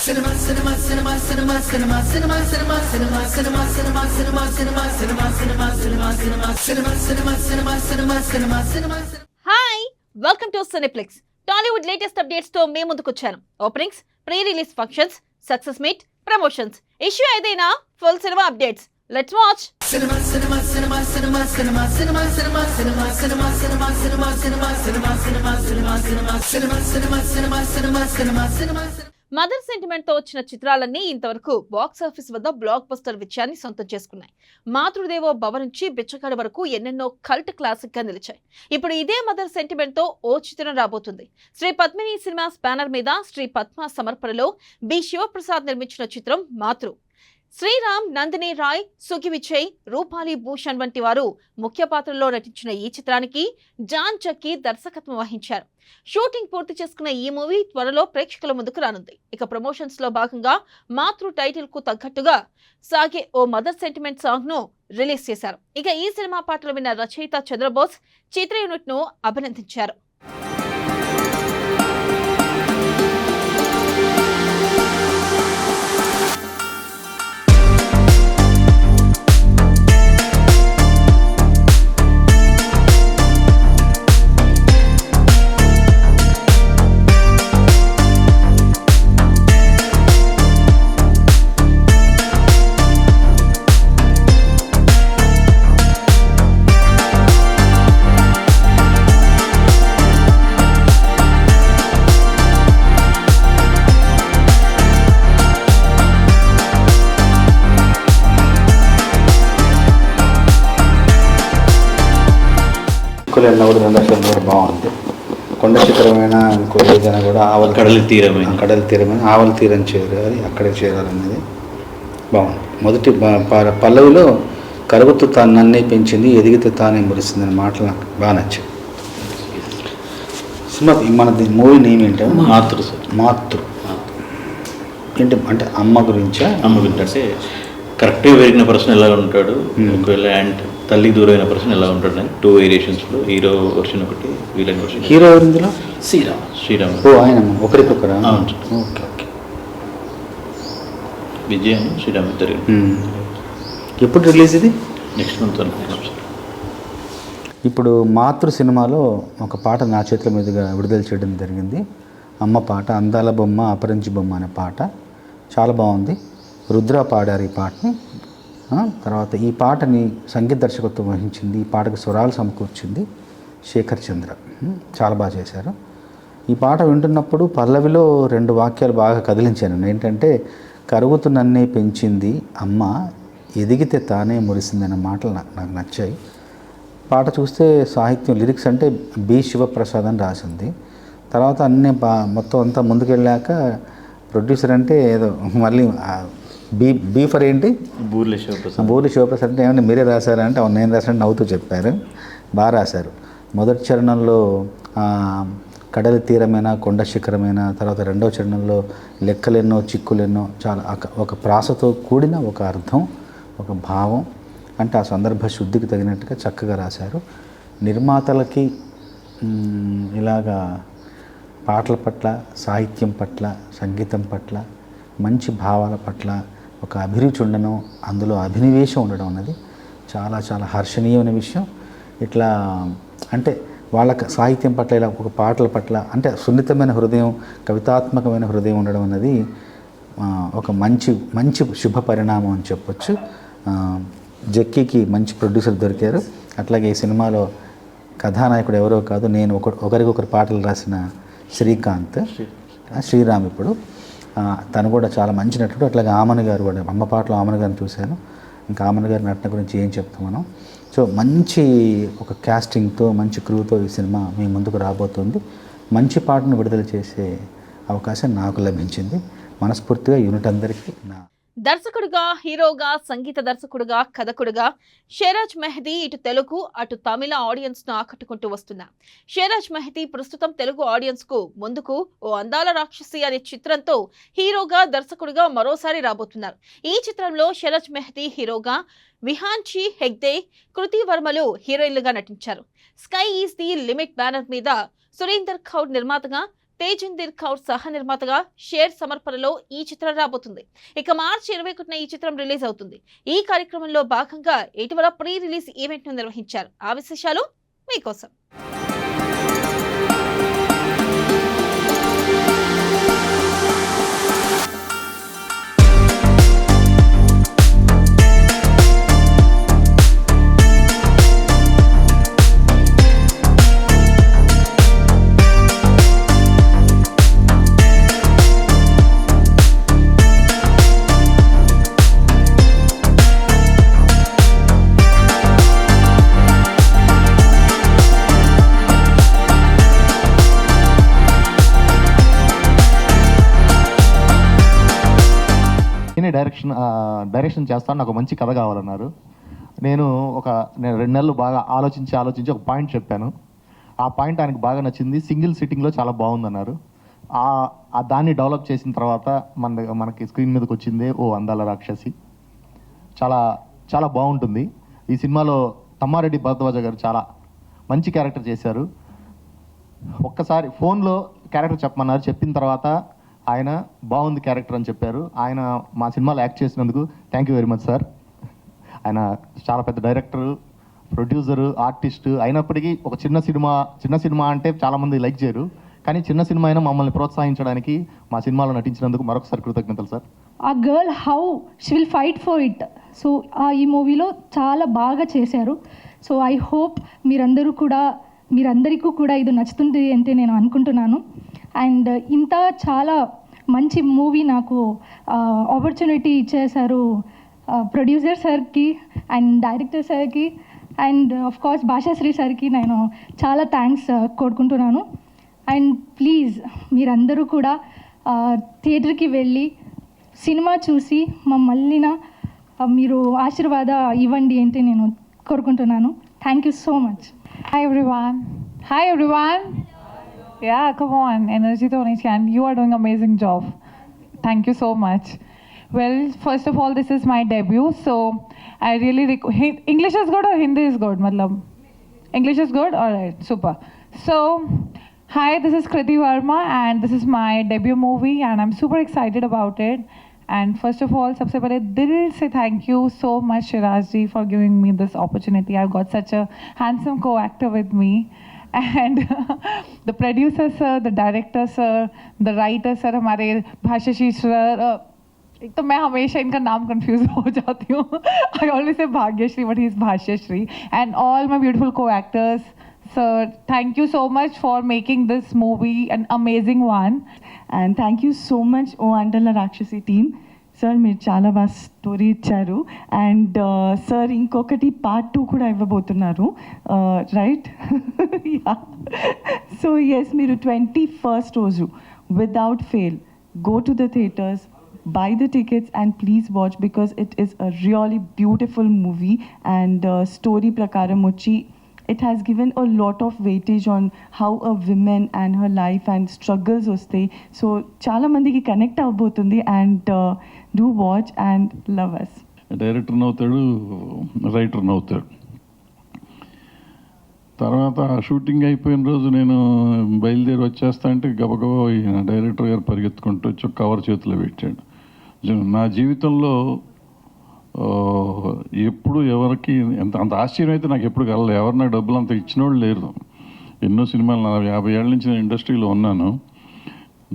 Hi, welcome to Cineplex. Tollywood latest updates తో మేము ముందుకొచ్చాను. Openings, pre release functions, success meet, promotions, issue ఏదైనా full సినిమా updates. Let's watch. Mother sentiment తో వచ్చిన చిత్రాలన్నీ ఇంతవరకు బాక్స్ ఆఫీస్ వద్ద బ్లాక్ బస్టర్ విజయాన్ని సొంతం చేసుకున్నాయి. మాతృదేవో భవ నుంచి బిచ్చగాడు వరకు ఎన్నెన్నో కల్ట్ క్లాసిక్ గా నిలిచాయి. ఇప్పుడు ఇదే మదర్ సెంటిమెంట్ తో ఓ చిత్రం రాబోతుంది. శ్రీ పద్మిని సినిమాస్ బ్యానర్ మీద శ్రీ పద్మ సమర్పణలో బి శివప్రసాద్ నిర్మించిన చిత్రం మాతృ. శ్రీరామ్, నందిని రాయ్, సుగి విజయ్, రూపాలి భూషణ్ వంటి వారు ముఖ్య పాత్రల్లో నటించిన ఈ చిత్రానికి జాన్ చక్కీ దర్శకత్వం వహించారు. షూటింగ్ పూర్తి చేసుకున్న ఈ మూవీ త్వరలో ప్రేక్షకుల ముందుకు రానుంది. ఇక ప్రమోషన్స్ లో భాగంగా మాతృ టైటిల్ కు తగ్గట్టుగా సాగే ఓ మదర్ సెంటిమెంట్ సాంగ్ ను రిలీజ్ చేశారు. ఇక ఈ సినిమా పాటలు విన్న రచయిత చంద్రబోస్ చిత్ర యూనిట్ ను అభినందించారు. కూడా రెండక్షరం కూడా బాగుంది. కొండ శిఖరమైన ఇంకో ఏదైనా కూడా కడలి తీరమైన ఆవల తీరం చేరాలి, అక్కడే చేరాలనేది బాగుంది. మొదటి పల్లవిలో కరుగుతూ తాను నన్నే పెంచింది, ఎదిగితే తానే మురిసింది అనే మాటలు నాకు బాగా నచ్చాయి. సినిమా మన మూవీ నేమ్ ఏంటంటే మాతృ ఏంటి అంటే అమ్మ గురించి అంటే కరెక్ట్గా పెరిగిన పర్సన్ ఎలా ఉంటాడు, ఒకవేళ అండ్ తల్లి దూరమైన పర్సన్ ఎలా ఉంటాడు అని 2 వేరియేషన్స్లో హీరో వర్షన్ ఒకటి, విలన్ వర్షన్. హీరో ఎవరిందులో? శ్రీరామ్. ఓ ఆయన ఒకరికొకరా? Okay okay. విజయ్ శ్రీరామ్ ఇద్దరు. ఎప్పుడు రిలీజ్ ఇది? నెక్స్ట్ మంత్ అనుకుంటున్నాం. ఇప్పుడు మాతృ సినిమాలో ఒక పాట నా చేతుల మీదుగా విడుదల చేయడం జరిగింది. అమ్మ పాట, అందాల బొమ్మ అపరించి బొమ్మ అనే పాట చాలా బాగుంది. రుద్ర పాడారు ఈ పాటని. తర్వాత ఈ పాటని సంగీత దర్శకత్వం వహించింది, ఈ పాటకు స్వరాలు సమకూర్చింది శేఖర్ చంద్ర. చాలా బాగా చేశారు. ఈ పాట వింటున్నప్పుడు పల్లవిలో 2 వాక్యాలు బాగా కదిలించాను. ఏంటంటే కరుగుతూ నన్నే పెంచింది అమ్మ, ఎదిగితే తానే మురిసింది అనే మాటలు నాకు నచ్చాయి. పాట చూస్తే సాహిత్యం లిరిక్స్ అంటే బి శివప్రసాద్ అని రాసింది. తర్వాత అన్నీ మొత్తం అంతా ముందుకెళ్ళాక ప్రొడ్యూసర్ అంటే ఏదో మళ్ళీ బీ ఫర్ ఏంటి బూర్లి శివప్రసాద్ అంటే ఏమన్నా మీరే రాశారా అంటే అవును నేను రాశాను నవ్వుతూ చెప్పారు. బాగా రాశారు. మొదటి చరణంలో కడలి తీరమైన కొండ శిఖరమైన, తర్వాత రెండవ చరణంలో లెక్కలెన్నో చిక్కులెన్నో, చాలా ఒక ప్రాసతో కూడిన ఒక అర్థం, ఒక భావం, అంటే ఆ సందర్భ శుద్ధికి తగినట్టుగా చక్కగా రాశారు. నిర్మాతలకి ఇలాగా పాటల పట్ల, సాహిత్యం పట్ల, సంగీతం పట్ల, మంచి భావాల పట్ల ఒక అభిరుచి ఉండడం, అందులో అభినివేశం ఉండడం అన్నది చాలా చాలా హర్షణీయమైన విషయం. ఇట్లా అంటే వాళ్ళ సాహిత్యం పట్ల, ఇలా ఒక పాటల పట్ల అంటే సున్నితమైన హృదయం, కవితాత్మకమైన హృదయం ఉండడం అన్నది ఒక మంచి శుభ పరిణామం అని చెప్పొచ్చు. జక్కీకి మంచి ప్రొడ్యూసర్ దొరికారు. అట్లాగే ఈ సినిమాలో కథానాయకుడు ఎవరో కాదు, నేను ఒకరికొకరు పాటలు రాసిన శ్రీకాంత్, శ్రీరామ్ ఇప్పుడు తను కూడా చాలా మంచి నటుడు. అట్లాగే ఆమన్ గారు కూడా, అమ్మ పాటలో ఆమన్ గారిని చూశాను. ఇంకా ఆమన్ గారి నటన గురించి ఏం చెప్తాం మనం. సో మంచి ఒక క్యాస్టింగ్తో, మంచి క్రూతో ఈ సినిమా మీ ముందుకు రాబోతుంది. మంచి పాటను విడుదల చేసే అవకాశం నాకు లభించింది. మనస్ఫూర్తిగా యూనిట్ అందరికీ దర్శకుడిగా, హీరోగా, సంగీత దర్శకుడిగా, కథకుడిగా షేరాజ్ మెహదీ ఇటు తెలుగు అటు తమిళ ఆడియన్స్ ను ఆకట్టుకుంటూ వస్తున్నా. షేరాజ్ మెహదీ ప్రస్తుతం తెలుగు ఆడియన్స్ కు ముందుకు ఓ అందాల రాక్షసి అనే చిత్రంతో హీరోగా, దర్శకుడిగా మరోసారి రాబోతున్నారు. ఈ చిత్రంలో షేరాజ్ మెహదీ హీరోగా, విహాన్షి హెగ్దే, కృతి వర్మలు హీరోయిన్లుగా నటించారు. Sky is the limit banner మీద సురేందర్ కౌర్ నిర్మాతగా, తేజిందర్ కౌర్ సహ నిర్మాతగా షేర్ సమర్పణలో ఈ చిత్రం రాబోతుంది. ఇక మార్చి 21న ఈ చిత్రం రిలీజ్ అవుతుంది. ఈ కార్యక్రమంలో భాగంగా ఇటీవల ప్రీ రిలీజ్ ఈవెంట్ ను నిర్వహించారు. ఆ విశేషాలు మీకోసం. డైరెక్షన్ చేస్తాను, నాకు మంచి కథ కావాలన్నారు. నేను 2 నెలలు బాగా ఆలోచించి ఒక పాయింట్ చెప్పాను. ఆ పాయింట్ ఆయనకు బాగా నచ్చింది. సింగిల్ సిట్టింగ్లో చాలా బాగుందన్నారు. దాన్ని డెవలప్ చేసిన తర్వాత మనకి స్క్రీన్ మీదకి వచ్చిందే ఓ అందాల రాక్షసి. చాలా చాలా బాగుంటుంది. ఈ సినిమాలో తమ్మారెడ్డి భరద్వాజ గారు చాలా మంచి క్యారెక్టర్ చేశారు. ఒక్కసారి ఫోన్లో క్యారెక్టర్ చెప్పమన్నారు. చెప్పిన తర్వాత ఆయన బాగుంది క్యారెక్టర్ అని చెప్పారు. ఆయన మా సినిమాలో యాక్ట్ చేసినందుకు thank you very much sir. ఆయన చాలా పెద్ద డైరెక్టరు, ప్రొడ్యూసరు, ఆర్టిస్టు అయినప్పటికీ ఒక చిన్న సినిమా అంటే చాలామంది లైక్ చేయరు. కానీ చిన్న సినిమా అయినా మమ్మల్ని ప్రోత్సహించడానికి మా సినిమాలో నటించినందుకు మరొకసారి కృతజ్ఞతలు సార్. ఆ girl how she will fight for it. So ఈ మూవీలో చాలా బాగా చేశారు. సో ఐ హోప్ మీరందరికీ కూడా ఇది నచ్చుతుంది అంటే నేను అనుకుంటున్నాను. అండ్ ఇంత చాలా మంచి మూవీ నాకు ఆపర్చునిటీ ఇచ్చేశారు ప్రొడ్యూసర్ సార్కి అండ్ డైరెక్టర్ సార్కి అండ్ ఆఫ్ కోర్స్ భాషాశ్రీ సార్కి నేను చాలా థ్యాంక్స్ కోరుకుంటున్నాను. అండ్ ప్లీజ్ మీరందరూ కూడా థియేటర్కి వెళ్ళి సినిమా చూసి మమ్మల్ని మీరు ఆశీర్వాద ఇవ్వండి అంటే నేను కోరుకుంటున్నాను. Thank you so much. Hi everyone. Yeah, come on, energy to Onishi, and you are doing amazing job. Thank you so much. Well, first of all, this is my debut, so I really English is good or Hindi is good? Matlab, English is good? Alright, super. So, hi, this is Kriti Verma and this is my debut movie and I'm super excited about it. And first of all, सबसे पहले दिल से thank you so much Shiraz ji for giving me this opportunity. I've got such a handsome co-actor with me. And the producer sir, the director sir, the writer sir, हमारे भाष्यश्री sir. एक तो मैं हमेशा इनका नाम कंफ्यूज हो जाती हूँ. I always say Bhagyashree but he's भाष्यश्री. And all my beautiful co-actors. Sir, thank you so much for making this movie an amazing one. And thank you so much O Andala Rakshasi team. Sir మీరు చాలా బాగా story ఇచ్చారు. And sir ఇంకొకటి part 2 కూడా ఇవ్వబోతున్నారు, right? So yes, మీరు 21st రోజు without fail go to the theatres, buy the tickets and please watch because it is a really beautiful movie and story prakaram mochi it has given a lot of weightage on how a woman and her life and struggles vastayi. So chala mandiki connect avbotundi and do watch and love us. Director అవుతాడు, writer అవుతాడు. తర్వాత shooting అయిపోయిన రోజు నేను బయలుదేరి వచ్చేస్తా అంటే గబగబా డైరెక్టర్ గారు పరిగెత్తుకుంటూ వచ్చి కవర్ చేతిలో పెట్టాడు. నా జీవితంలో ఎప్పుడు ఎవరికి అంత ఆశ్చర్యం అయితే నాకు ఎప్పుడు కలలేదు. ఎవరు నాకు డబ్బులు అంత ఇచ్చిన వాళ్ళు లేరు. ఎన్నో సినిమాలు 50 ఏళ్ళ నుంచి నేను ఇండస్ట్రీలో ఉన్నాను.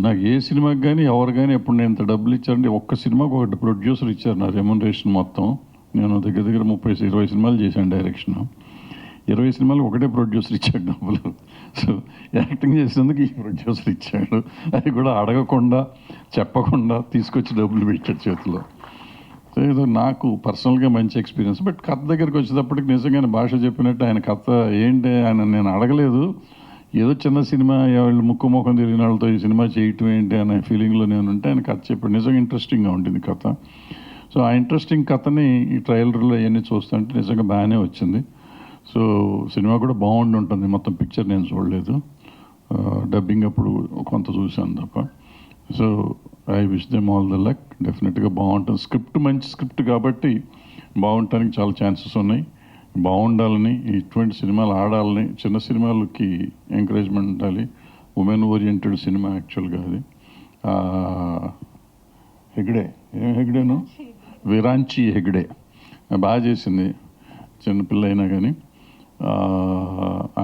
నాకు ఏ సినిమాకి కానీ ఎవరు కానీ ఎప్పుడు నేను ఇంత డబ్బులు ఇచ్చారంటే ఒక్క సినిమాకి ఒకటి ప్రొడ్యూసర్ ఇచ్చారు నా రెమ్యునరేషన్ మొత్తం. నేను దగ్గర 30-20 సినిమాలు చేశాను డైరెక్షన్. 20 సినిమాలు ఒకటే ప్రొడ్యూసర్ ఇచ్చాడు డబ్బులు. సో యాక్టింగ్ చేసినందుకు ఈ ప్రొడ్యూసర్ ఇచ్చాడు. అది కూడా అడగకుండా చెప్పకుండా తీసుకొచ్చి డబ్బులు పెట్టాడు చేతిలో. సో ఏదో నాకు పర్సనల్గా మంచి ఎక్స్పీరియన్స్. బట్ కథ దగ్గరికి వచ్చేటప్పటికి నిజంగానే భాష చెప్పినట్టు ఆయన కథ ఏంటి ఆయన నేను అడగలేదు. ఏదో చిన్న సినిమా వాళ్ళు ముఖం తిరిగిన వాళ్ళతో ఈ సినిమా చేయటం ఏంటి అనే ఫీలింగ్లో నేను ఉంటే ఆయన కథ చెప్పాడు. నిజంగా ఇంట్రెస్టింగ్గా ఉంటుంది కథ. సో ఆ ఇంట్రెస్టింగ్ కథని ఈ ట్రైలర్లో అవన్నీ చూస్తుంటే నిజంగా బాగానే వచ్చింది. సో సినిమా కూడా బాగుండి ఉంటుంది. మొత్తం పిక్చర్ నేను చూడలేదు, డబ్బింగ్ అప్పుడు కొంత చూశాను తప్ప. So I wish them all the luck. డెఫినెట్గా బాగుంటుంది. స్క్రిప్ట్ మంచి స్క్రిప్ట్ కాబట్టి బాగుండటానికి చాలా ఛాన్సెస్ ఉన్నాయి. బాగుండాలని, ఇటువంటి సినిమాలు ఆడాలని, చిన్న సినిమాలకి ఎంకరేజ్మెంట్ ఉండాలి. ఉమెన్ ఓరియంటెడ్ సినిమా యాక్చువల్గా అది. హెగ్డే, ఏం హెగ్డేను, విరాంచి హెగ్డే బాగా చేసింది. చిన్నపిల్ల అయినా కానీ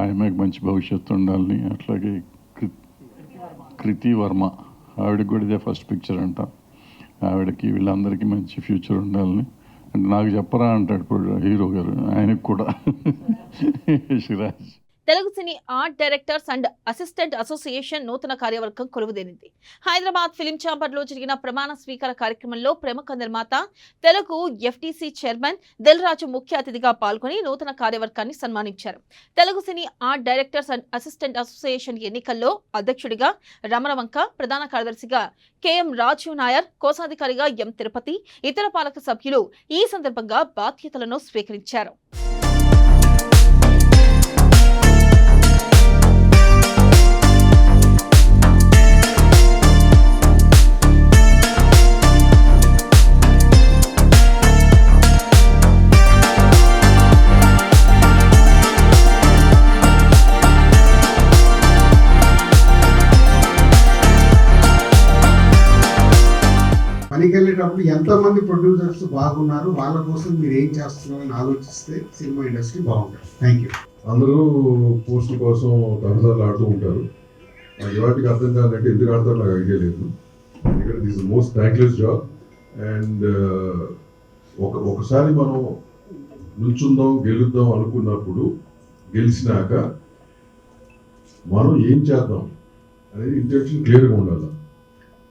ఆమెకు మంచి భవిష్యత్తు ఉండాలని. అట్లాగే కృతి వర్మ, ఆవిడకి కూడా ఇదే ఫస్ట్ పిక్చర్ అంట. ఆవిడకి వీళ్ళందరికీ మంచి ఫ్యూచర్ ఉండాలని. అంటే నాకు చెప్పరా అంటాడు ఇప్పుడు హీరో గారు, ఆయనకు కూడా. Siraj. Telugu cine art directors and assistant association నూతన కార్యవర్గం కొలువుదేరింది. హైదరాబాద్ ఫిలిం ఛాంబర్లో జరిగిన ప్రమాణ స్వీకార కార్యక్రమంలో ప్రముఖ నిర్మాత, తెలుగు ఎఫ్టీసీ చైర్మన్ దిల్ రాజు ముఖ్య అతిథిగా పాల్గొని నూతన కార్యవర్గాన్ని సన్మానించారు. Telugu cine art directors and assistant association ఎన్నికల్లో అధ్యక్షుడిగా రమణవంక, ప్రధాన కార్యదర్శిగా కెఎం రాజీవ్ నాయర్, కోశాధికారిగా ఎం తిరుపతి, ఇతర పాలక సభ్యులు ఈ సందర్భంగా బాధ్యతలను స్వీకరించారు. పనికి వెళ్ళేటప్పుడు ఎంతోమంది ప్రొడ్యూసర్స్ బాగున్నారు, వాళ్ళ కోసం మీరు ఏం చేస్తున్నారని ఆలోచిస్తే సినిమా ఇండస్ట్రీ బాగుంటుంది. Thank you. అందరూ పోస్టుల కోసం తహసాలు ఆడుతూ ఉంటారు. నాకు ఇవాటికి అర్థం కాదంటే ఎందుకు ఆడతారో నాకు ఐడియా లేదు. ఎందుకంటే this is most thankless job. And ఒకసారి మనం నుంచుందాం గెలుద్దాం అనుకున్నప్పుడు గెలిచినాక మనం ఏం చేద్దాం అనేది ఇంటెన్షన్ క్లియర్గా ఉండాలి.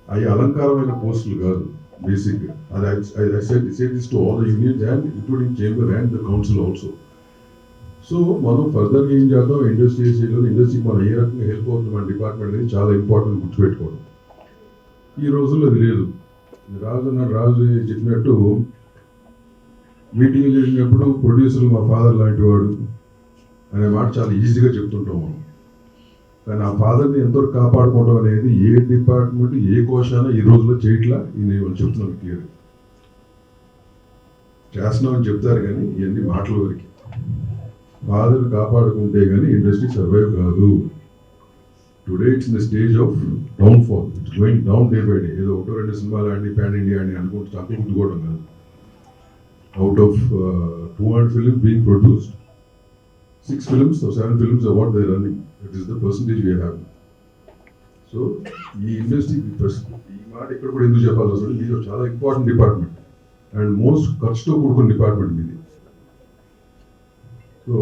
అవి అలంకారమైన పోస్టులు కాదు. బేసిక్ అది set to all the unions and including chamber and the council also. So మనం ఫర్దర్గా ఏం చేద్దాం, ఇండస్ట్రీకి మనం ఏ రకంగా హెల్ప్ అవుతుంది మన డిపార్ట్మెంట్ అనేది చాలా ఇంపార్టెంట్ గుర్తుపెట్టుకోవడం. ఈ రోజుల్లో అది లేదు. రాజు చెప్పినట్టు మీటింగ్లు జరిగినప్పుడు ప్రొడ్యూసర్ మా ఫాదర్ లాంటి వాడు అనే మాట చాలా ఈజీగా చెప్తుంటాం మనం. కానీ ఆ ఫాదర్ని ఎంతవరకు కాపాడుకోవడం అనేది ఏ డిపార్ట్మెంట్ ఏ కోశాన ఈ రోజుల్లో చేయట్లా. నేను చెప్తున్నాను క్లియర్. చేస్తున్నామని చెప్తారు కానీ ఇవన్నీ మాటల వరకు. ఫాదర్ కాపాడుకుంటే కానీ ఇండస్ట్రీ సర్వైవ్ కాదు. Today it's in the stage of downfall. It's going down day by day. ఏదో ఒకటో రెండు సినిమాలు ఆడి పాన్ ఇండియా అని అనుకుంటే అనుకుంటుకోవడం కాదు. Out of 200 films being produced, 6 films or 7 films are what they're running. That is the percentage we are having. So, ఈ industry ఈ మాట ఇక్కడ కూడా ఎందుకు చెప్పాల్సి వస్తుంది, ఇది చాలా ఇంపార్టెంట్ డిపార్ట్మెంట్ అండ్ మోస్ట్ ఖర్చుతో కూడుకున్న డిపార్ట్మెంట్ ఇది. సో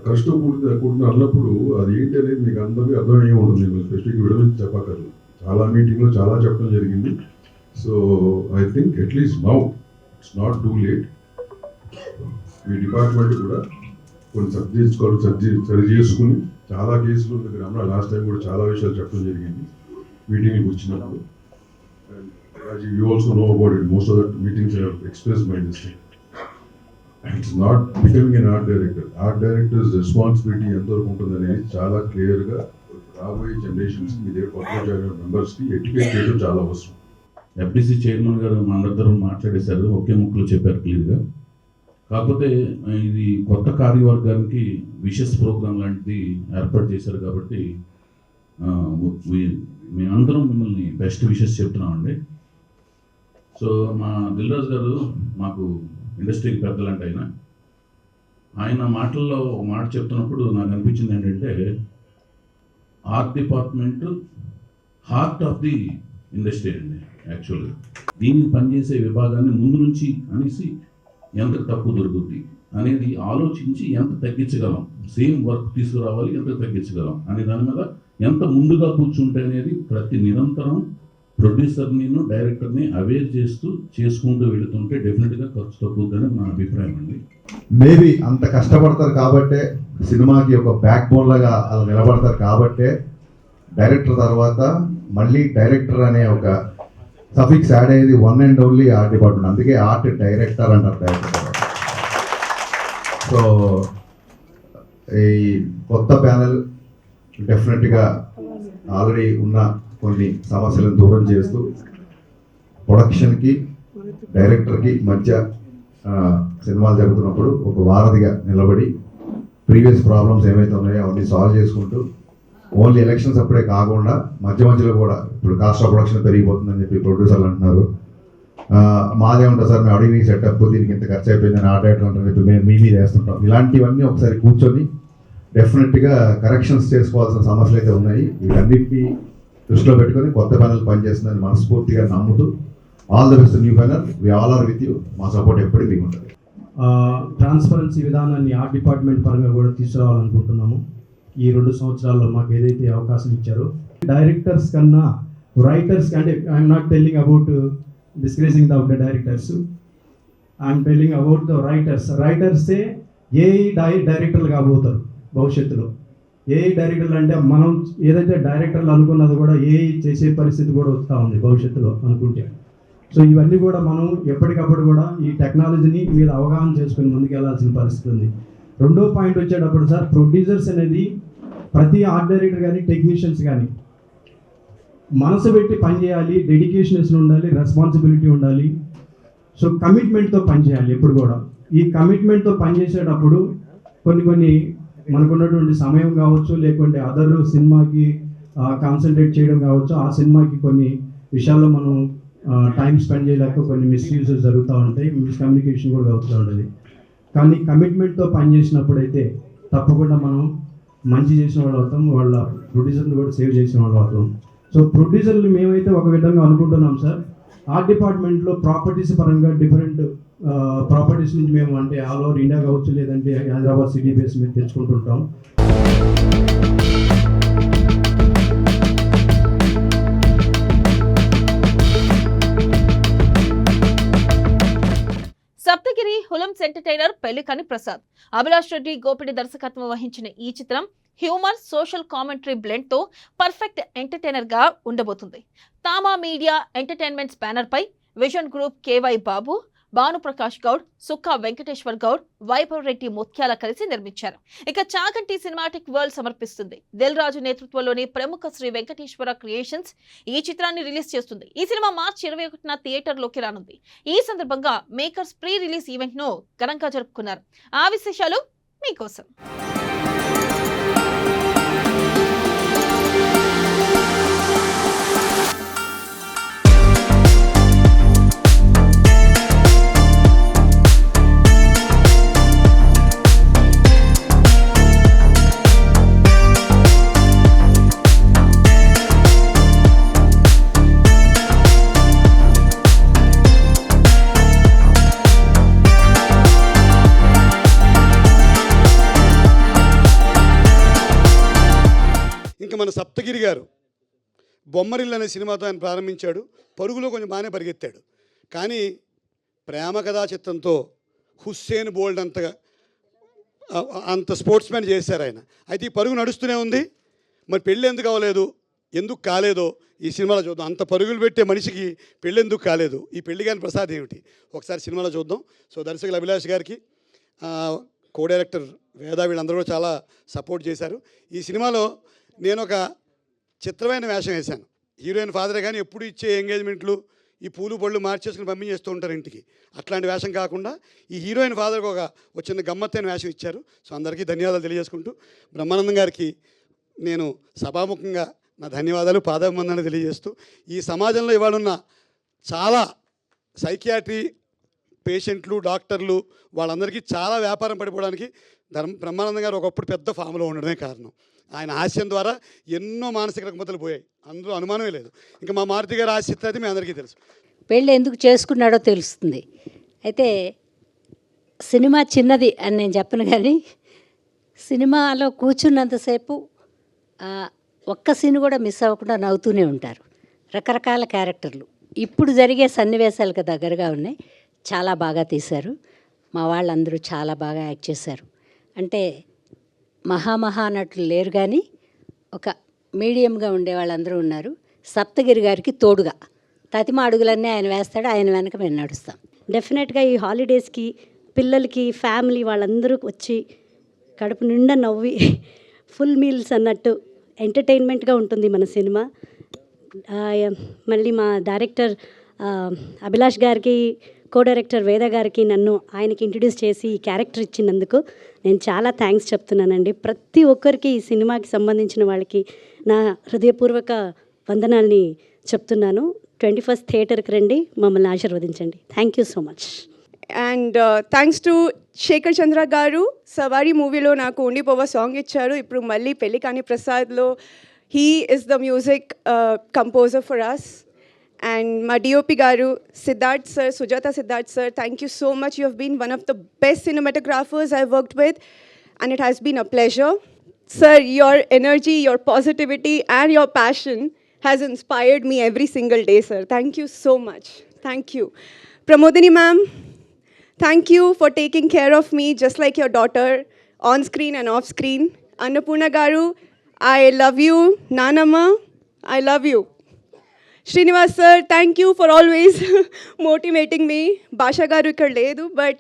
ఖర్చుతో కూడుకున్న అన్నప్పుడు అది ఏంటి అనేది మీకు అందరికీ అర్థమయ్యే ఉంటుంది. నేను స్పెసిఫిక్ విడమని చెప్పక్కర్లేదు. చాలా మీటింగ్లో చాలా చెప్పడం జరిగింది. So I think at least now it's not too late. Me department కూడా కొన్ని సరి చేసుకుని చాలా కేసులు దగ్గర లాస్ట్ టైం కూడా చాలా విషయాలు చెప్పడం జరిగింది మీటింగ్కి వచ్చినప్పుడు. And you also know about it. Most of that meetings have expressed my this thing. It's not becoming an art director. Art directors responsibility ఎంతవరకు ఉంటుంది అనేది చాలా క్లియర్గా రాబోయే జనరేషన్స్కి మీ దగ్గర కొత్త మెంబర్స్కి ఎడ్యుకేట్ చేయడం చాలా అవసరం. ఎఫ్టీసీ చైర్మన్ గారు మా అందరితో మాట్లాడేశారు, ఒకే ముక్కలు చెప్పారు క్లియర్గా. కాకపోతే ఇది కొత్త కార్యవర్గానికి విషెస్ ప్రోగ్రామ్ లాంటిది ఏర్పాటు చేశారు కాబట్టి మేమందరం మిమ్మల్ని బెస్ట్ విషెస్ చెప్తున్నామండి. సో మా దిల్ రాజు గారు మాకు ఇండస్ట్రీకి పెద్దలంటే ఆయన మాటల్లో ఒక మాట చెప్తున్నప్పుడు నాకు అనిపించింది ఏంటంటే, art department heart of the industry అండి. యాక్చువల్గా దీన్ని పనిచేసే విభాగాన్ని ముందు నుంచి అనేసి ఎంత తక్కువ దొరుకుతుంది అనేది ఆలోచించి ఎంత తగ్గించగలం, సేమ్ వర్క్ తీసుకురావాలి ఎంత తగ్గించగలం అనే దాని మీద ఎంత ముందుగా కూర్చుంటే అనేది ప్రతి నిరంతరం ప్రొడ్యూసర్ని డైరెక్టర్ని అవేర్ చేసుకుంటూ వెళుతుంటే డెఫినెట్గా ఖర్చు తగ్గుతుందని నా అభిప్రాయం అండి. మేబీ అంత కష్టపడతారు కాబట్టే సినిమాకి ఒక బ్యాక్ బోన్ లాగా అలా నిలబడతారు కాబట్టే డైరెక్టర్ తర్వాత మళ్ళీ డైరెక్టర్ అనే ఒక సఫిక్స్ యాడ్ అయ్యేది one and only art department. అందుకే ఆర్ట్ డైరెక్టర్ అంటారు డైరెక్టర్. సో ఈ కొత్త ప్యానెల్ డెఫినెట్గా ఆల్రెడీ ఉన్న కొన్ని సమస్యలను దూరం చేస్తూ ప్రొడక్షన్కి డైరెక్టర్కి మధ్య సినిమాలు జరుగుతున్నప్పుడు ఒక వారధిగా నిలబడి ప్రీవియస్ ప్రాబ్లమ్స్ ఏమైతే ఉన్నాయో అవన్నీ సాల్వ్ చేసుకుంటూ ఓన్లీ ఎలక్షన్స్ అప్పుడే కాకుండా మధ్య మధ్యలో కూడా ఇప్పుడు కాస్ట్ ఆఫ్ ప్రొడక్షన్ పెరిగిపోతుందని చెప్పి ప్రొడ్యూసర్లు అంటున్నారు. మాదే ఉంటుంది సార్, మేము అడిగి సెటప్ దీనికి ఇంత ఖర్చు అయిపోయిందని ఆ డైరెక్టర్ అంటారు చెప్పి మేము మీ మీద వేస్తుంటాం. ఇలాంటివన్నీ ఒకసారి కూర్చొని డెఫినెట్గా కరెక్షన్స్ చేసుకోవాల్సిన సమస్యలు అయితే ఉన్నాయి. వీటన్నిటిని దృష్టిలో పెట్టుకొని కొత్త ప్యానల్ పనిచేస్తుందని మనస్ఫూర్తిగా నమ్ముతూ all the best new panel. We all are with you. మా సపోర్ట్ ఎప్పటికీ మీకు ఉంటుంది. ట్రాన్స్పరెన్సీ విధానాన్ని ఆర్ట్ డిపార్ట్మెంట్ పరంగా కూడా తీసుకురావాలనుకుంటున్నాము. ఈ 2 సంవత్సరాల్లో మాకు ఏదైతే అవకాశం ఇచ్చారో డైరెక్టర్స్ కన్నా రైటర్స్, అంటే I'm not telling about discouraging the directors, I'm telling about the writers. రైటర్సే డైరెక్టర్లు కాబోతారు భవిష్యత్తులో. డైరెక్టర్లు అంటే మనం ఏదైతే డైరెక్టర్లు అనుకున్నది కూడా చేసే పరిస్థితి కూడా వస్తూ ఉంది భవిష్యత్తులో అనుకుంటే. సో ఇవన్నీ కూడా మనం ఎప్పటికప్పుడు కూడా ఈ టెక్నాలజీని మీద అవగాహన చేసుకుని ముందుకెళ్లాల్సిన పరిస్థితి ఉంది. రెండో పాయింట్ వచ్చేటప్పుడు సార్, ప్రొడ్యూసర్స్ అనేది ప్రతి ఆర్ట్ డైరెక్టర్ కానీ టెక్నీషియన్స్ కానీ మనసు పెట్టి పనిచేయాలి, డెడికేషన్ ఉండాలి, రెస్పాన్సిబిలిటీ ఉండాలి. సో కమిట్మెంట్తో పనిచేయాలి ఎప్పుడు కూడా. ఈ కమిట్మెంట్తో పనిచేసేటప్పుడు కొన్ని మనకున్నటువంటి సమయం కావచ్చు, లేకుంటే అదర్ సినిమాకి కాన్సన్ట్రేట్ చేయడం కావచ్చు, ఆ సినిమాకి కొన్ని విషయాల్లో మనం టైం స్పెండ్ చేయలేక కొన్ని మిస్యూజెస్ జరుగుతూ ఉంటాయి, మిస్కమ్యూనికేషన్ కూడా అవుతూ ఉంటుంది. కానీ కమిట్మెంట్తో పనిచేసినప్పుడు అయితే తప్పకుండా మనం మంచి చేసిన వాళ్ళు అవుతాం, వాళ్ళ ప్రొడ్యూసర్ని కూడా సేవ్ చేసిన వాళ్ళు అవుతాం. సో ప్రొడ్యూసర్లు మేమైతే ఒక విధంగా అనుకుంటున్నాం సార్, ఆర్ట్ డిపార్ట్మెంట్లో ప్రాపర్టీస్ పరంగా డిఫరెంట్ ప్రాపర్టీస్ నుంచి మేము అంటే ఆల్ ఓవర్ ఇండియా కావచ్చు, లేదంటే హైదరాబాద్ సిటీ బేస్ మీద తెచ్చుకుంటుంటాం. సప్తగిరి హులమ్స్ ఎంటర్టైనర్ పెళ్లికని ప్రసాద్, అభిలాష్ రెడ్డి గోపిడి దర్శకత్వం వహించిన ఈ చిత్రం హ్యూమర్, సోషల్ కామెంటరీ బ్లెండ్ తో పర్ఫెక్ట్ ఎంటర్టైనర్ గా ఉండబోతుంది. తామా మీడియా ఎంటర్టైన్మెంట్స్ బ్యానర్ పై విజన్ గ్రూప్, కేవై బాబు, భానుప్రకాష్ గౌడ్, సుక్కా వెంకటేశ్వర్ గౌడ్, వైభవ్ రెడ్డి ముత్యాల కలిసి నిర్మించారు. ఇక చాగంటి సినిమాటిక్ వరల్డ్ సమర్పిస్తుంది. దిల్ రాజు నేతృత్వంలోని ప్రముఖ శ్రీ వెంకటేశ్వర క్రియేషన్స్ ఈ చిత్రాన్ని రిలీజ్ చేస్తుంది. ఈ సినిమా మార్చి 21న థియేటర్లోకి రానుంది. ఈ సందర్భంగా మేకర్స్ ప్రీ రిలీజ్ ఈవెంట్ ను ఘనంగా జరుపుకున్నారు. ఆ విశేషాలు మీకోసం. మన సప్తగిరి గారు బొమ్మరిల్లు అనే సినిమాతో ఆయన ప్రారంభించాడు. పరుగులో కొంచెం బాగానే పరిగెత్తాడు. కానీ ప్రేమ కథా చిత్రంతో హుస్సేన్ బోల్డ్ అంత స్పోర్ట్స్ మ్యాన్ చేశారు ఆయన. అయితే ఈ పరుగు నడుస్తూనే ఉంది. మరి పెళ్ళి ఎందుకు అవ్వలేదు, ఎందుకు కాలేదో ఈ సినిమాలో చూద్దాం. అంత పరుగులు పెట్టే మనిషికి పెళ్ళి ఎందుకు కాలేదు, ఈ పెళ్లి కాని ప్రసాద్ ఏమిటి, ఒకసారి సినిమాలో చూద్దాం. సో దర్శకులు అభిలాష్ గారికి, కో డైరెక్టర్ వేద, వీళ్ళందరూ కూడా చాలా సపోర్ట్ చేశారు. ఈ సినిమాలో నేను ఒక చిత్రమైన వేషం వేశాను. హీరోయిన్ ఫాదరే కానీ ఎప్పుడు ఇచ్చే ఎంగేజ్మెంట్లు, ఈ పూలు పళ్ళు మార్చేసుకుని పంపించేస్తూ ఉంటారు ఇంటికి. అట్లాంటి వేషం కాకుండా ఈ హీరోయిన్ ఫాదర్కి ఒక చిన్న గమ్మత్తైన వేషం ఇచ్చారు. సో అందరికీ ధన్యవాదాలు తెలియజేసుకుంటూ, బ్రహ్మానందం గారికి నేను సభాముఖంగా నా ధన్యవాదాలు, పాదాభివందనాలు తెలియజేస్తూ, ఈ సమాజంలో ఇవాళ ఉన్న చాలా సైకియాట్రీ పేషెంట్లు, డాక్టర్లు, వాళ్ళందరికీ చాలా వ్యాపారం పడిపోవడానికి బ్రహ్మానందం గారు ఒకప్పుడు పెద్ద ఫామ్లో ఉండడమే కారణం. ఆయన హాస్యం ద్వారా ఎన్నో మానసిక రుగ్మతలు పోయాయి, అందులో అనుమానమే లేదు. ఇంకా మా మారుతి గారు హాస్య చిత్రం అయితే మీ అందరికీ తెలుసు. పెళ్ళి ఎందుకు చేసుకున్నాడో తెలుస్తుంది. అయితే సినిమా చిన్నది అని నేను చెప్పను, కానీ సినిమాలో కూర్చున్నంతసేపు ఒక్క సీన్ కూడా మిస్ అవ్వకుండా నవ్వుతూనే ఉంటారు. రకరకాల క్యారెక్టర్లు ఇప్పుడు జరిగే సన్నివేశాలకు దగ్గరగా ఉన్నాయి. చాలా బాగా తీశారు. మా వాళ్ళందరూ చాలా బాగా యాక్ట్ చేశారు. అంటే మహా నటులు లేరు, కానీ ఒక మీడియంగా ఉండే వాళ్ళందరూ ఉన్నారు. సప్తగిరి గారికి తోడుగా తతిమ అడుగులన్నీ ఆయన వేస్తాడు, ఆయన వెనక మేము నడుస్తాం. డెఫినెట్గా ఈ హాలిడేస్కి పిల్లలకి, ఫ్యామిలీ వాళ్ళందరూ వచ్చి కడుపు నిండా నవ్వి ఫుల్ మీల్స్ అన్నట్టు ఎంటర్టైన్మెంట్గా ఉంటుంది మన సినిమా. మళ్ళీ మా డైరెక్టర్ అభిలాష్ గారికి కో డైరెక్టర్ వేద గారికి నన్ను ఆయనకి ఇంట్రడ్యూస్ చేసి ఈ క్యారెక్టర్ ఇచ్చినందుకు నేను చాలా థ్యాంక్స్ చెప్తున్నానండి. ప్రతి ఒక్కరికి ఈ సినిమాకి సంబంధించిన వాళ్ళకి నా హృదయపూర్వక వందనాల్ని చెప్తున్నాను. 21st థియేటర్కి రండి, మమ్మల్ని ఆశీర్వదించండి. Thank you so much. And thanks to Shekhar Chandra గారు. సవారీ మూవీలో నాకు ఉండిపోవ సాంగ్ ఇచ్చారు. ఇప్పుడు మళ్ళీ పెళ్లి కాని ప్రసాద్లో he is the music composer for us. And my DOP Garu, Siddharth sir, Sujata Siddharth sir, thank you so much. You have been one of the best cinematographers I've worked with, and it has been a pleasure. Sir, your energy, your positivity, and your passion has inspired me every single day, sir. Thank you so much. Thank you. Pramodini ma'am, thank you for taking care of me just like your daughter, on screen and off screen. Annapurna Garu, I love you. Nanama, I love you. Srinivas sir, thank you for always motivating me. Basha garu ikkada ledu, but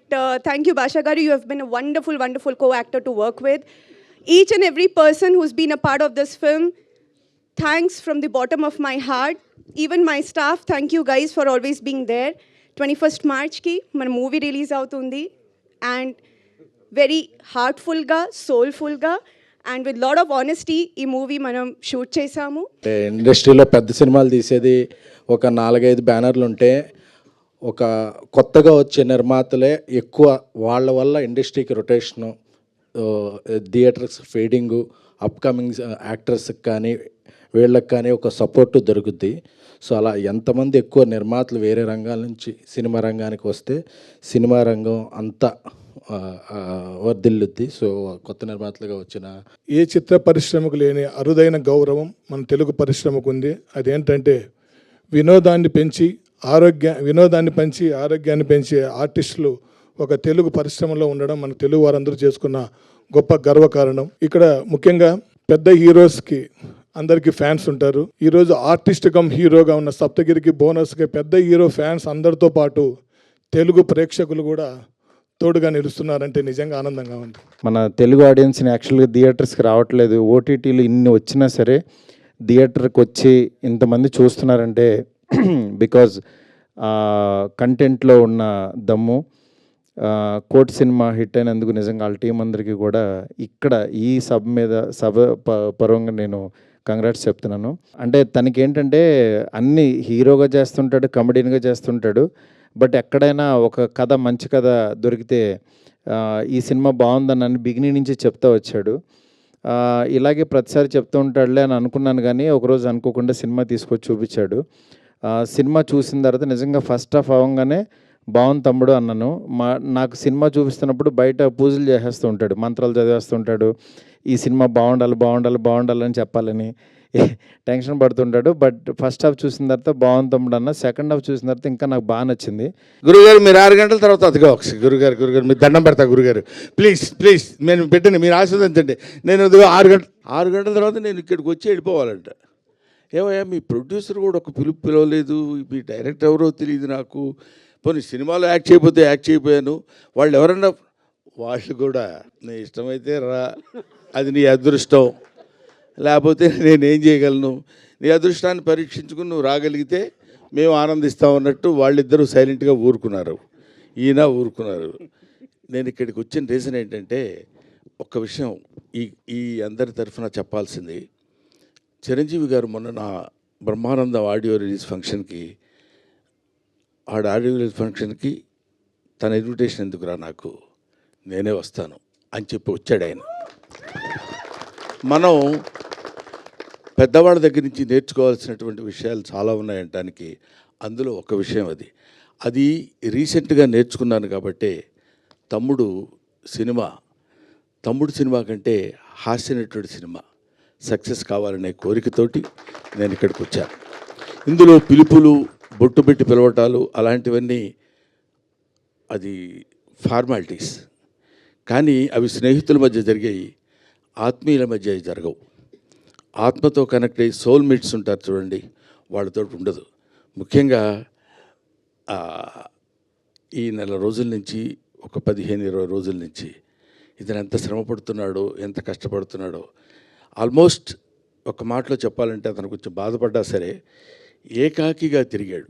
thank you Basha garu. You have been a wonderful, wonderful co-actor to work with. Each and every person who's been a part of this film, thanks from the bottom of my heart. Even my staff, thank you guys for always being there. 21st March ki mana movie release avutundi, and very heartful ga, soulful ga, and with lot of honesty ఈ movie మనం shoot చేసాము. ఇండస్ట్రీలో పెద్ద సినిమాలు తీసేది ఒక 4-5 బ్యానర్లు ఉంటే, ఒక కొత్తగా వచ్చే నిర్మాతలే ఎక్కువ. వాళ్ళ వల్ల ఇండస్ట్రీకి రొటేషను, థియేటర్స్ ఫీడింగు, అప్కమింగ్ యాక్టర్స్కి కానీ వీళ్ళకి కానీ ఒక సపోర్టు దొరుకుద్ది. సో అలా ఎంతమంది ఎక్కువ నిర్మాతలు వేరే రంగాల నుంచి సినిమా రంగానికి వస్తే సినిమా రంగం అంతా వర్ధిల్లుద్ది. సో కొత్త నిర్మాతలుగా వచ్చిన ఏ చిత్ర పరిశ్రమకు లేని అరుదైన గౌరవం మన తెలుగు పరిశ్రమకు ఉంది. అదేంటంటే వినోదాన్ని పెంచి ఆరోగ్యాన్ని పెంచే ఆర్టిస్టులు ఒక తెలుగు పరిశ్రమలో ఉండడం మన తెలుగు వారందరూ చేసుకున్న గొప్ప గర్వకారణం. ఇక్కడ ముఖ్యంగా పెద్ద హీరోస్కి అందరికీ ఫ్యాన్స్ ఉంటారు. ఈరోజు ఆర్టిస్ట్ కమ్ హీరోగా ఉన్న సప్తగిరికి బోనస్గా పెద్ద హీరో ఫ్యాన్స్ అందరితో పాటు తెలుగు ప్రేక్షకులు కూడా తోడుగా నిలుస్తున్నారంటే నిజంగా ఆనందంగా ఉంది. మన తెలుగు ఆడియన్స్ని యాక్చువల్గా థియేటర్స్కి రావట్లేదు. ఓటీటీలు ఇన్ని వచ్చినా సరే థియేటర్కి వచ్చి ఇంతమంది చూస్తున్నారంటే బికాజ్ కంటెంట్లో ఉన్న దమ్ము. కోట్ సినిమా హిట్ అయినందుకు నిజంగా వాళ్ళ టీం అందరికీ కూడా ఇక్కడ ఈ సభ పరంగా నేను కంగ్రాట్స్ చెప్తున్నాను. అంటే తనకి ఏంటంటే అన్ని హీరోగా చేస్తుంటాడు, కమెడియన్గా చేస్తుంటాడు. బట్ ఎక్కడైనా ఒక కథ, మంచి కథ దొరికితే ఈ సినిమా బాగుందని బిగినింగ్ నుంచి చెప్తా వచ్చాడు. ఇలాగే ప్రతిసారి చెప్తూ ఉంటాడులే అని అనుకున్నాను, కానీ ఒకరోజు అనుకోకుండా సినిమా తీసుకొచ్చి చూపించాడు. సినిమా చూసిన తర్వాత నిజంగా ఫస్ట్ హాఫ్ అవ్వగానే బాగుంది తమ్ముడు అన్నాను. నాకు సినిమా చూపిస్తున్నప్పుడు బయట పూజలు చేసేస్తూ ఉంటాడు, మంత్రాలు చదివేస్తుంటాడు, ఈ సినిమా బాగుండాలని చెప్పాలని టెన్షన్ పడుతుంటాడు. బట్ ఫస్ట్ హాఫ్ చూసిన తర్వాత బాగుంది తమ్ముడు అన్న. సెకండ్ హాఫ్ చూసిన తర్వాత ఇంకా నాకు బాగా నచ్చింది. గురుగారు మీరు 6 గంటల తర్వాత అదిగా ఒకసారి గురుగారు మీరు దండం పెడతా గురుగారు, ప్లీజ్ నేను పెట్టండి, మీరు ఆశీర్వదించండి. నేను అదిగో 6 గంటల తర్వాత నేను ఇక్కడికి వచ్చి వెళ్ళిపోవాలంట. ఏమయ్యా మీ ప్రొడ్యూసర్ కూడా ఒక పిలవలేదు, మీ డైరెక్టర్ ఎవరో తెలియదు నాకు. పోనీ సినిమాలో యాక్ట్ చేయకపోయాను. వాళ్ళు కూడా నీ ఇష్టమైతే రా, అది నీ అదృష్టం, లేకపోతే నేనేం చేయగలను, నీ అదృష్టాన్ని పరీక్షించుకుని నువ్వు రాగలిగితే మేము ఆనందిస్తాం అన్నట్టు వాళ్ళిద్దరూ సైలెంట్గా ఊరుకున్నారు. ఈయన ఊరుకున్నారు. నేను ఇక్కడికి వచ్చిన రీజన్ ఏంటంటే ఒక్క విషయం ఈ అందరి తరఫున చెప్పాల్సింది. చిరంజీవి గారు మొన్న నా బ్రహ్మానందం ఆడియో రిలీజ్ ఫంక్షన్కి తన ఇన్విటేషన్ ఎందుకురా నాకు, నేనే వస్తాను అని చెప్పి వచ్చాడు ఆయన. మనం పెద్దవాళ్ళ దగ్గర నుంచి నేర్చుకోవాల్సినటువంటి విషయాలు చాలా ఉన్నాయంటానికి అందులో ఒక విషయం అది రీసెంట్గా నేర్చుకున్నాను. కాబట్టి తమ్ముడు సినిమా కంటే హాస్యనటుడి సినిమా సక్సెస్ కావాలనే కోరికతోటి నేను ఇక్కడికి వచ్చాను. ఇందులో పిలుపులు, బొట్టు పెట్టి పిలవటాలు అలాంటివన్నీ అది ఫార్మాలిటీస్, కానీ అవి స్నేహితుల మధ్య జరిగాయి, ఆత్మీయుల మధ్య జరగవు. ఆత్మతో కనెక్ట్ అయ్యి సోల్మేట్స్ ఉంటారు చూడండి, వాళ్ళతో ఉండదు. ముఖ్యంగా ఈ నెల రోజుల నుంచి, ఒక 15-20 రోజుల నుంచి ఇతను ఎంత శ్రమపడుతున్నాడో, ఎంత కష్టపడుతున్నాడో. ఆల్మోస్ట్ ఒక మాటలో చెప్పాలంటే అతను కొంచెం బాధపడ్డా సరే ఏకాకిగా తిరిగాడు.